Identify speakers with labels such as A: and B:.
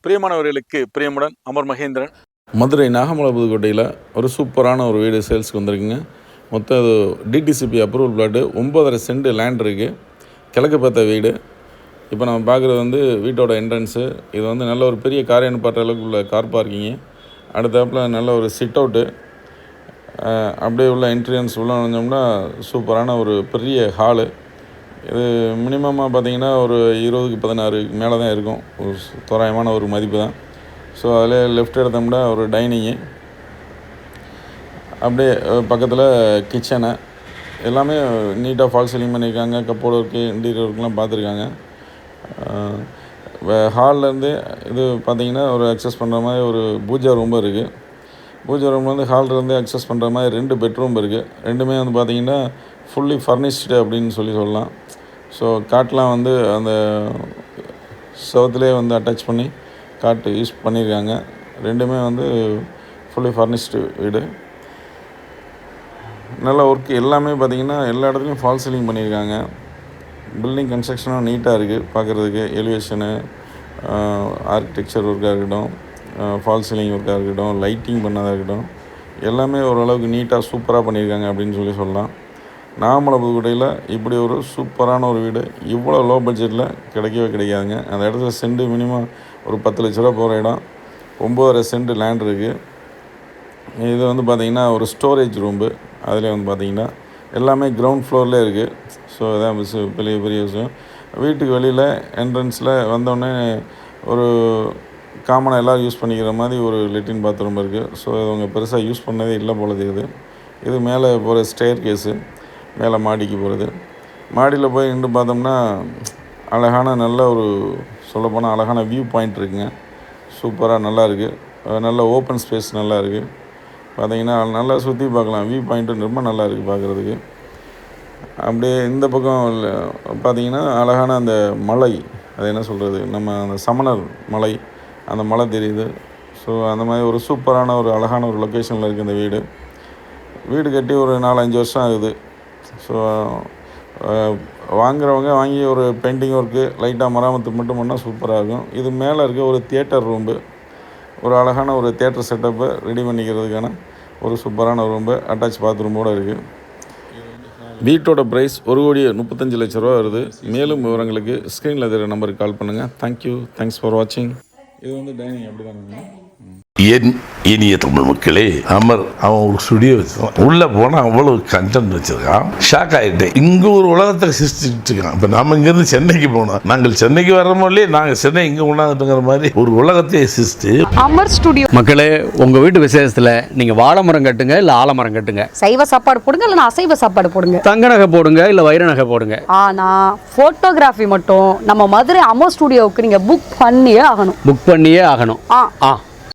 A: பிரியமானவர்களுக்கு பிரியமுடன் அமர் மகேந்திரன்.
B: மதுரை நாகமலை புதுக்கோட்டையில் ஒரு சூப்பரான ஒரு வீடு சேல்ஸுக்கு வந்திருக்குங்க. மொத்தம் அது DTCP approval plot, 9.5 cent land இருக்குது. கிழக்கு பார்த்த வீடு. இப்போ நம்ம பார்க்குறது வந்து வீட்டோட என்ட்ரன்ஸு. இது வந்து நல்ல ஒரு பெரிய கார் பார்த்த அளவுக்கு உள்ள கார் பார்க்கிங்கு. அடுத்தாப்பில் நல்ல ஒரு சிட் அவுட்டு. அப்படியே உள்ள என்ட்ரன்ஸ் உள்ள வந்தோம்னா சூப்பரான ஒரு பெரிய ஹாலு. இது மினிமமாக பார்த்திங்கன்னா ஒரு 20க்கு 16 மேலே தான் இருக்கும். ஒரு தோராயமான ஒரு மதிப்பு தான். ஸோ அதில் லெஃப்ட் எடுத்தோம்னா ஒரு டைனிங்கு, அப்படியே பக்கத்தில் கிச்சனு, எல்லாமே நீட்டாக ஃபால் சீலிங் பண்ணியிருக்காங்க. கப்போர்டு ஒர்க்கு, இன்டீரியர் ஒர்க்லாம் பார்த்துருக்காங்க. ஹால்லேருந்து இது பார்த்திங்கன்னா ஒரு அக்சஸ் பண்ணுற மாதிரி ஒரு பூஜா ரூமும் இருக்குது. பூஜா ரூம் வந்து ஹால்லேருந்து அக்சஸ் பண்ணுற மாதிரி 2 பெட்ரூம் இருக்குது. ரெண்டுமே வந்து பார்த்திங்கன்னா ஃபுல்லி ஃபர்னிஷ்டு அப்படின்னு சொல்லலாம். ஸோ காட்டெலாம் வந்து அந்த செவத்துலேயே வந்து அட்டாச் பண்ணி காட்டு யூஸ் பண்ணியிருக்காங்க. ரெண்டுமே வந்து ஃபுல்லி ஃபர்னிஷ்டு வீடு. நல்ல ஒர்க்கு எல்லாமே பார்த்திங்கன்னா எல்லா இடத்துலையும் ஃபால் சீலிங் பண்ணியிருக்காங்க. பில்டிங் கன்ஸ்ட்ரக்ஷனும் நீட்டாக இருக்குது பார்க்குறதுக்கு. எலிவேஷனு, ஆர்கிடெக்சர் ஒர்க்காக இருக்கட்டும், ஃபால் சீலிங் ஒர்க்காக இருக்கட்டும், லைட்டிங் பண்ணதாக இருக்கட்டும், எல்லாமே ஓரளவுக்கு நீட்டாக சூப்பராக பண்ணியிருக்காங்க அப்படின்னு சொல்லலாம். நாகமலை புதுக்கோட்டையில் இப்படி ஒரு சூப்பரான ஒரு வீடு இவ்வளோ லோ பட்ஜெட்டில் கிடைக்காதுங்க. அந்த இடத்துல சென்ட் மினிமம் ஒரு 10 லட்ச ரூபா போகிற இடம். 9.5 சென்ட் லேண்ட் இருக்குது. இது வந்து பார்த்திங்கன்னா ஒரு ஸ்டோரேஜ் ரூம்பு. அதில் வந்து பார்த்திங்கன்னா எல்லாமே கிரவுண்ட் ஃப்ளோர்லேயே இருக்குது. ஸோ இதான் பெரிய விஷயம். வீட்டுக்கு வெளியில் என்ட்ரன்ஸில் வந்தோடனே ஒரு காமனாக எல்லோரும் யூஸ் பண்ணிக்கிற மாதிரி ஒரு லெட்டின் பாத்ரூம் இருக்குது. ஸோ அவங்க பெருசாக யூஸ் பண்ணதே இல்லை போல தெரியுது. இது மேலே போகிற ஸ்டேர் கேஸு, மேலே மாடிக்கு போகிறது. மாடியில் போய் நின்று பார்த்தோம்னா அழகான நல்ல ஒரு சொல்லப்போனால் அழகான வியூ பாயிண்ட் இருக்குங்க. சூப்பராக நல்லா இருக்குது. நல்ல ஓப்பன் ஸ்பேஸ் நல்லா இருக்குது. பார்த்திங்கன்னா நல்லா சுற்றி பார்க்கலாம். வியூ பாயிண்ட்டு ரொம்ப நல்லா இருக்குது பார்க்குறதுக்கு. அப்படியே இந்த பக்கம் பார்த்திங்கன்னா அழகான அந்த மலை, அது என்ன சொல்கிறது, நம்ம அந்த சமணர் மலை, அந்த மலை தெரியுது. ஸோ அந்த மாதிரி ஒரு சூப்பரான ஒரு அழகான ஒரு லொக்கேஷனில் இருக்குது இந்த வீடு. வீடு கட்டி ஒரு 4-5 வருஷம் ஆகுது. ஸோ வாங்குறவங்க வாங்கி ஒரு பெயிண்டிங் ஒர்க்கு லைட்டாக மராமத்து மட்டும் பண்ணால் சூப்பராக இருக்கும். இது மேலே இருக்க ஒரு தியேட்டர் ரூம்பு, ஒரு அழகான ஒரு தியேட்டர் செட்டப்பை ரெடி பண்ணிக்கிறதுக்கான ஒரு சூப்பரான ரூம்பு, அட்டாச் பாத்ரூமோடு இருக்குது. வீட்டோட ப்ரைஸ் 1,35 லட்ச ரூபா வருது. மேலும் விவரங்களுக்கு ஸ்க்ரீனில் தெரிகிற நம்பருக்கு கால் பண்ணுங்கள். தேங்க்ஸ் ஃபார் வாட்சிங். இது வந்து டைனிங் அப்படி தானுங்க.
C: என் இனிய தமிழ் மக்களே, அமர் அவன் ஒரு ஸ்டுடியோ வச்சிருக்கான். உள்ள போனா அவ்வளவு கண்டென்ட் வச்சிருக்கான். ஷாக் ஆகிட்டேன். இங்க ஒரு உலகத்தை சிருஷ்டிட்டு இருக்கான். இப்ப நம்ம இங்க இருந்து சென்னைக்கு போனோம். நாங்கள் சென்னைக்கு வர்றோமோ இல்லையே, நாங்க சென்னை இங்க உண்டாந்துங்கிற மாதிரி ஒரு உலகத்தை சிருஷ்டி
D: அமர் ஸ்டுடியோ. மக்களே, உங்க வீட்டு விசேஷத்துல நீங்க வாழை மரம் கட்டுங்க இல்ல ஆலமரம் கட்டுங்க.
E: சைவ சாப்பாடு போடுங்க இல்ல அசைவ சாப்பாடு போடுங்க.
D: தங்க நகை போடுங்க இல்ல வைர நகை போடுங்க.
E: ஆனா போட்டோகிராஃபி மட்டும் நம்ம மதுரை அமர் ஸ்டுடியோவுக்கு நீங்க புக் பண்ணியே ஆகணும்.